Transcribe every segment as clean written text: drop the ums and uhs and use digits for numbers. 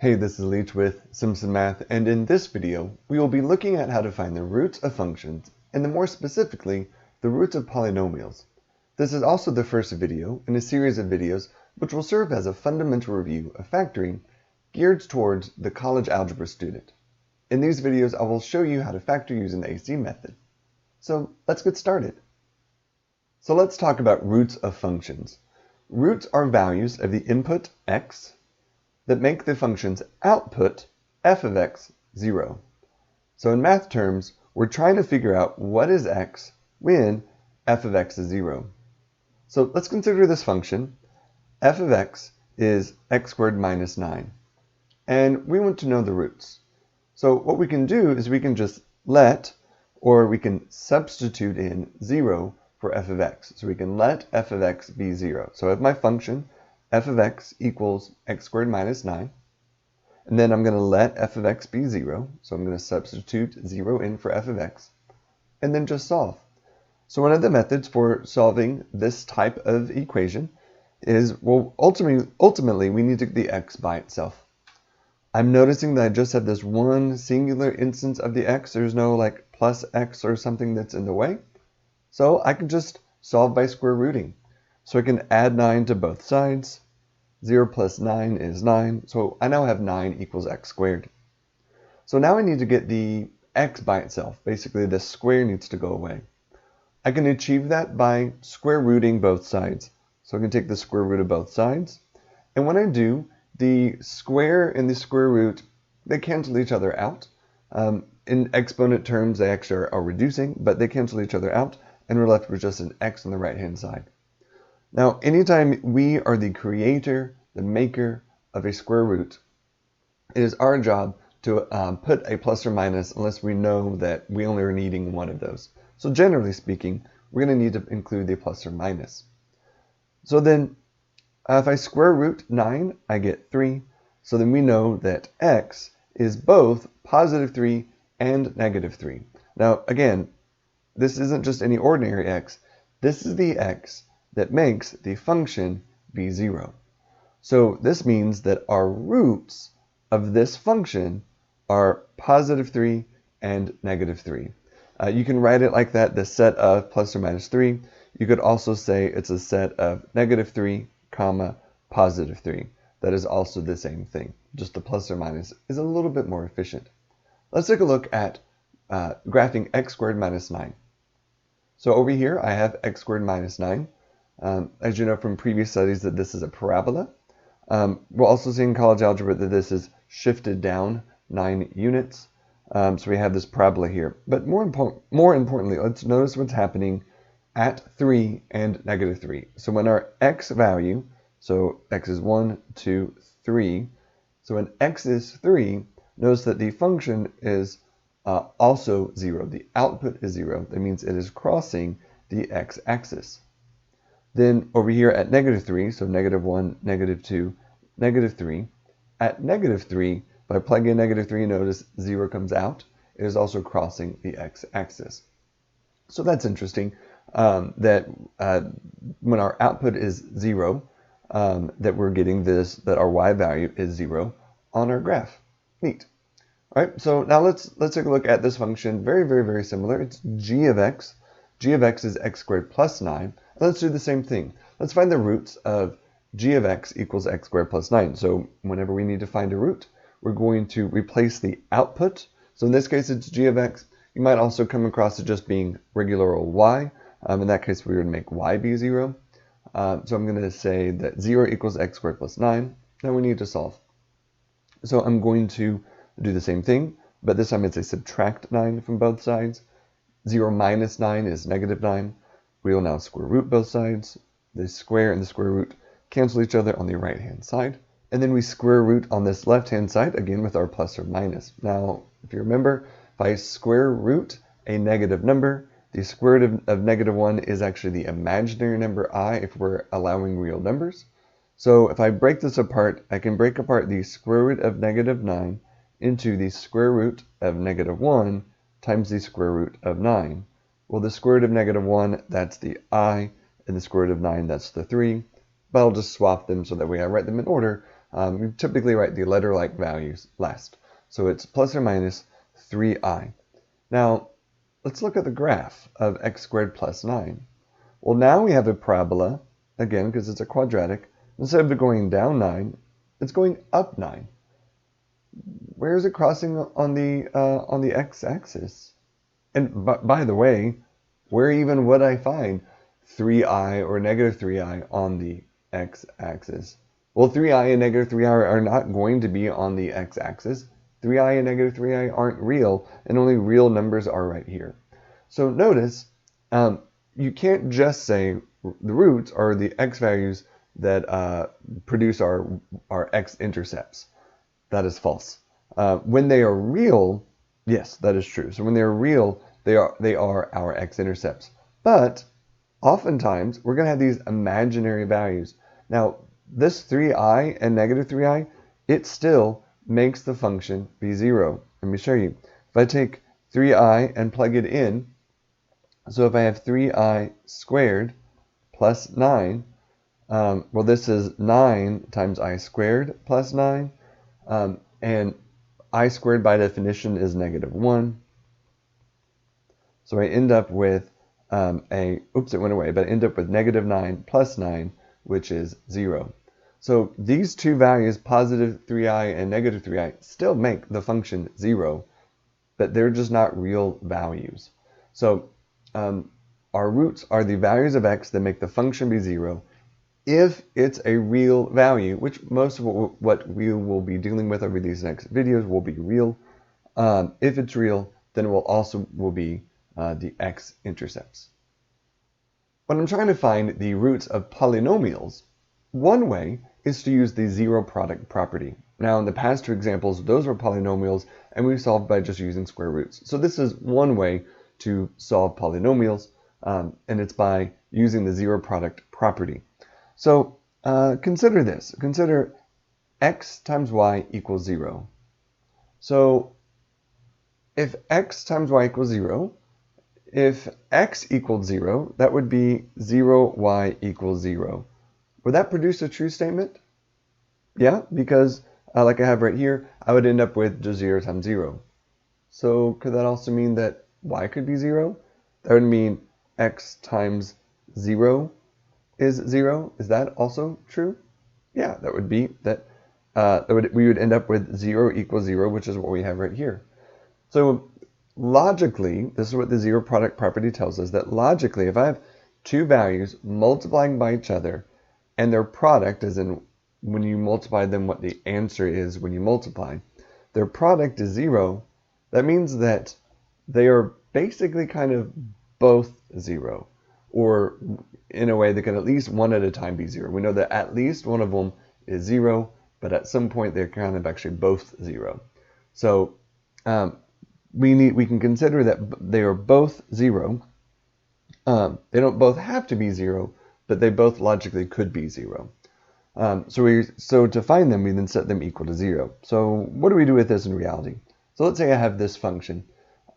Hey, this is Leach with Simpson Math, and in this video, we will be looking at how to find the roots of functions, and more specifically, the roots of polynomials. This is also the first video in a series of videos which will serve as a fundamental review of factoring geared towards the college algebra student. In these videos, I will show you how to factor using the AC method. So let's get started. So let's talk about roots of functions. Roots are values of the input x that make the function's output f of x 0. So in math terms, we're trying to figure out what is x when f of x is 0. So let's consider this function. F of x is x squared minus 9. And we want to know the roots. So what we can do is we can just we can substitute in 0 for f of x. So we can let f of x be 0. So I have my function f of x equals x squared minus 9. And then I'm going to let f of x be 0. So I'm going to substitute 0 in for f of x. And then just solve. So one of the methods for solving this type of equation is, well, ultimately we need to get the x by itself. I'm noticing that I just have this one singular instance of the x. There's no like plus x or something that's in the way. So I can just solve by square rooting. So I can add 9 to both sides. 0 plus 9 is 9. So I now have 9 equals x squared. So now I need to get the x by itself. Basically, the square needs to go away. I can achieve that by square rooting both sides. So I can take the square root of both sides. And when I do, the square and the square root, they cancel each other out. In exponent terms, they actually are reducing, but they cancel each other out. And we're left with just an x on the right-hand side. Now, anytime we are the creator, the maker of a square root, it is our job to put a plus or minus unless we know that we only are needing one of those. So generally speaking, we're going to need to include the plus or minus. So then, if I square root 9, I get 3. So then we know that x is both positive 3 and negative 3. Now, again, this isn't just any ordinary x. This is the x that makes the function be 0. So this means that our roots of this function are positive 3 and negative 3. You can write it like that, the set of plus or minus 3. You could also say it's a set of negative 3, comma, positive 3. That is also the same thing. Just the plus or minus is a little bit more efficient. Let's take a look at graphing x squared minus 9. So over here, I have x squared minus 9. As you know from previous studies that this is a parabola. We'll also see in college algebra that this is shifted down 9 units. So we have this parabola here. But more importantly, let's notice what's happening at 3 and negative 3. So when our x value, so x is 1, 2, 3. So when x is 3, notice that the function is also 0. The output is 0. That means it is crossing the x-axis. Then over here at negative 3, so negative 1, negative 2, negative 3. At negative 3, if I plug in negative 3, notice 0 comes out. It is also crossing the x-axis. So that's interesting that when our output is 0, that we're getting this, that our y value is 0 on our graph. Neat. All right, so now let's take a look at this function. Very, very, very similar. It's g of x. G of x is x squared plus 9. Let's do the same thing. Let's find the roots of g of x equals x squared plus 9. So whenever we need to find a root, we're going to replace the output. So in this case, it's g of x. You might also come across it just being regular old y. In that case, we would make y be 0. So I'm going to say that 0 equals x squared plus 9. Now we need to solve. So I'm going to do the same thing, but this time it's a subtract 9 from both sides. 0 minus 9 is negative 9. We will now square root both sides. The square and the square root cancel each other on the right-hand side. And then we square root on this left-hand side, again with our plus or minus. Now, if you remember, if I square root a negative number, the square root of negative 1 is actually the imaginary number I if we're allowing real numbers. So if I break this apart, I can break apart the square root of negative 9 into the square root of negative 1 times the square root of 9. Well, the square root of negative 1, that's the I, and the square root of 9, that's the 3. But I'll just swap them so that way I write them in order. we typically write the letter-like values last. So it's plus or minus 3i. Now, let's look at the graph of x squared plus 9. Well, now we have a parabola, again, because it's a quadratic. Instead of going down 9, it's going up 9. Where is it crossing on the x-axis? And by the way, where even would I find 3i or negative 3i on the x-axis? Well, 3i and negative 3i are not going to be on the x-axis. 3i and negative 3i aren't real, and only real numbers are right here. So notice, you can't just say the roots are the x values that produce our x-intercepts. That is false. When they are real, yes, that is true. So when they are real, they are our x-intercepts. But oftentimes, we're going to have these imaginary values. Now, this 3i and negative 3i, it still makes the function be 0. Let me show you. If I take 3i and plug it in, so if I have 3i squared plus 9, well, this is 9 times I squared plus 9, and I squared by definition is negative 1. So I end up with oops, it went away, but I end up with negative 9 plus 9, which is 0. So these two values, positive 3i and negative 3i, still make the function 0, but they're just not real values. So our roots are the values of x that make the function be 0 if it's a real value, which most of what we will be dealing with over these next videos will be real. If it's real, then it will be the x-intercepts. When I'm trying to find the roots of polynomials, one way is to use the zero product property. Now, in the past two examples, those were polynomials, and we solved by just using square roots. So this is one way to solve polynomials, and it's by using the zero product property. So consider this. Consider x times y equals 0. So if x times y equals 0, if x equals 0, that would be 0y equals 0. Would that produce a true statement? Yeah, because like I have right here, I would end up with just 0 times 0. So could that also mean that y could be 0? That would mean x times 0 is 0. Is that also true? Yeah, that would be that. We would end up with 0 equals 0, which is what we have right here. So logically, this is what the zero product property tells us, that logically, if I have two values multiplying by each other, and their product, as in when you multiply them, what the answer is when you multiply, their product is 0, that means that they are basically kind of both 0, or in a way they can at least one at a time be 0. We know that at least one of them is 0, but at some point they're kind of actually both 0. So we can consider that they are both 0. They don't both have to be 0, but they both logically could be 0. So to find them, we then set them equal to 0. So what do we do with this in reality? So let's say I have this function,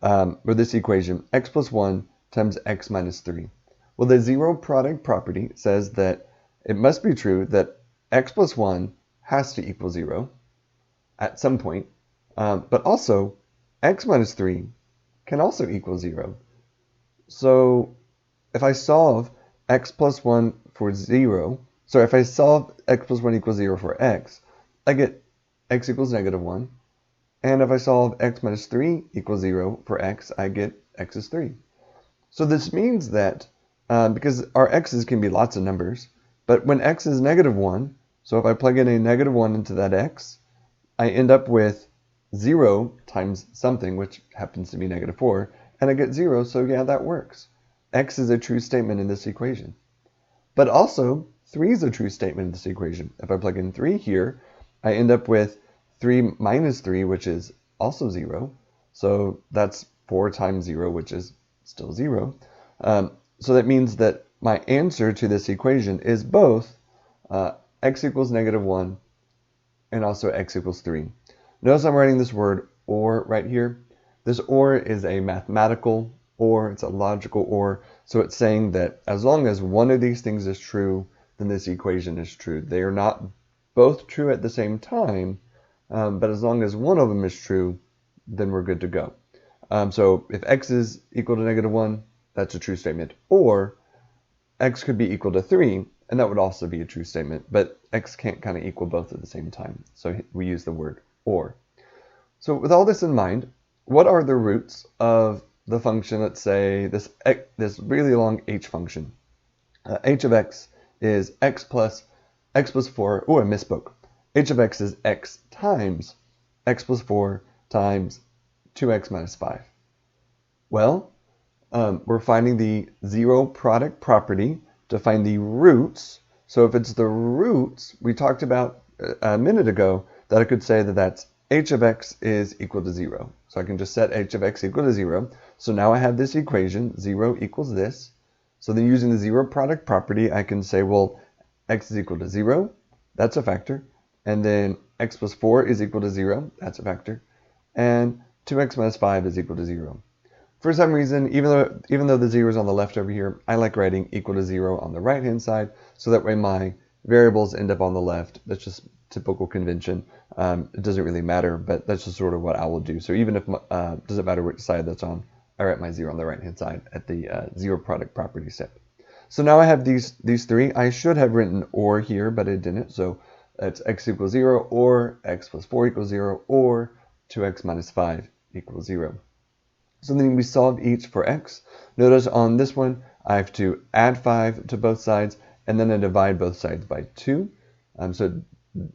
or this equation, x plus 1 times x minus 3. Well, the zero product property says that it must be true that x plus 1 has to equal 0 at some point, but also x minus 3 can also equal 0. So if I solve x plus 1 for 0, so if I solve x plus 1 equals 0 for x, I get x equals negative 1. And if I solve x minus 3 equals 0 for x, I get x is 3. So this means that, because our x's can be lots of numbers, but when x is negative 1, so if I plug in a negative 1 into that x, I end up with 0 times something, which happens to be negative 4, and I get 0, so yeah, that works. X is a true statement in this equation. But also, 3 is a true statement in this equation. If I plug in 3 here, I end up with 3 minus 3, which is also 0. So that's 4 times 0, which is still 0. So that means that my answer to this equation is both x equals negative 1 and also x equals 3. Notice I'm writing this word or right here. This or is a mathematical or, it's a logical or, so it's saying that as long as one of these things is true, then this equation is true. They are not both true at the same time, but as long as one of them is true, then we're good to go. So if x is equal to -1, that's a true statement. Or x could be equal to 3, and that would also be a true statement, but x can't kind of equal both at the same time. So we use the word or. So with all this in mind, what are the roots of the function, let's say this really long h function? H of x is x plus 4. Oh, I misspoke. H of x is x times x plus 4 times 2x minus 5. Well, we're finding the zero product property to find the roots. So if it's the roots, we talked about a minute ago that I could say that that's h of x is equal to 0. So I can just set h of x equal to 0. So now I have this equation, 0 equals this. So then using the zero product property, I can say, well, x is equal to 0. That's a factor. And then x plus 4 is equal to 0. That's a factor. And 2x minus 5 is equal to 0. For some reason, even though the 0 is on the left over here, I like writing equal to 0 on the right-hand side, so that way my variables end up on the left. That's just typical convention. It doesn't really matter, but that's just sort of what I will do. So even if it doesn't matter which side that's on, I write my 0 on the right-hand side at the zero product property step. So now I have these three. I should have written or here, but I didn't. So it's x equals 0, or x plus 4 equals 0, or 2x minus 5 equals 0. So then we solve each for x. Notice on this one, I have to add 5 to both sides, and then I divide both sides by 2. So it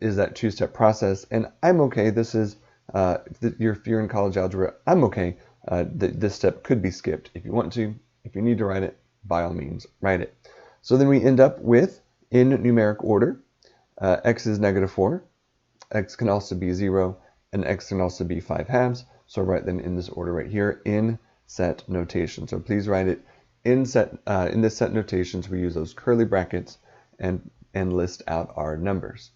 is that two-step process, and I'm okay. This is, if you're in college algebra, I'm okay. This step could be skipped if you want to. If you need to write it, by all means, write it. So then we end up with, in numeric order, x is -4, x can also be 0, and x can also be 5/2. So write them in this order right here in set notation. So please write it in this set notation. So we use those curly brackets and list out our numbers.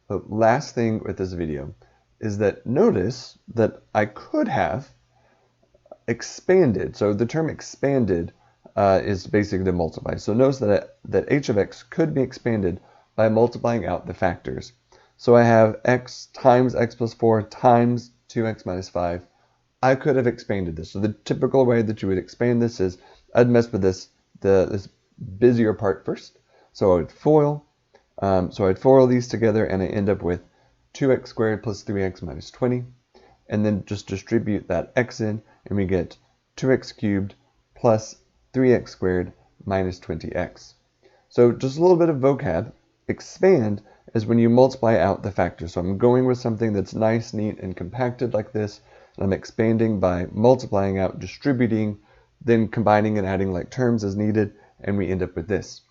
The last thing with this video is that notice that I could have expanded. So the term expanded is basically to multiply. So notice that h of x could be expanded by multiplying out the factors. So I have x times x plus 4 times 2x minus 5. I could have expanded this. So the typical way that you would expand this is I'd mess with this busier part first. So I would FOIL. So I'd FOIL these together, and I end up with 2x squared plus 3x minus 20. And then just distribute that x in, and we get 2x cubed plus 3x squared minus 20x. So just a little bit of vocab. Expand is when you multiply out the factors. So I'm going with something that's nice, neat, and compacted like this, and I'm expanding by multiplying out, distributing, then combining and adding like terms as needed, and we end up with this.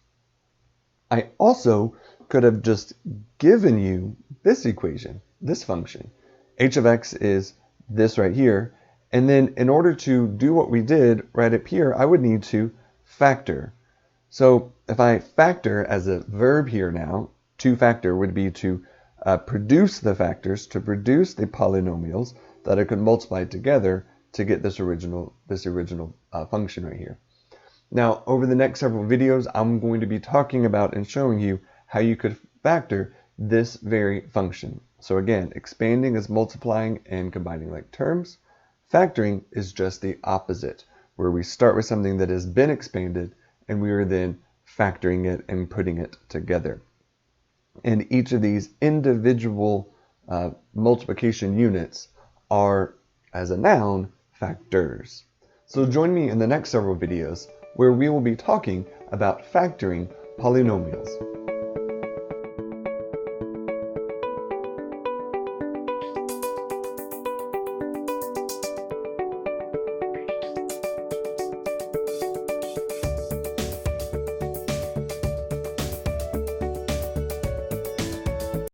I also could have just given you this equation, this function. H of x is this right here, and then in order to do what we did right up here, I would need to factor. So if I factor as a verb here now, to factor would be to produce the factors, to produce the polynomials that I could multiply together to get this original function right here. Now, over the next several videos, I'm going to be talking about and showing you how you could factor this very function. So again, expanding is multiplying and combining like terms. Factoring is just the opposite, where we start with something that has been expanded and we are then factoring it and putting it together. And each of these individual multiplication units are, as a noun, factors. So join me in the next several videos where we will be talking about factoring polynomials.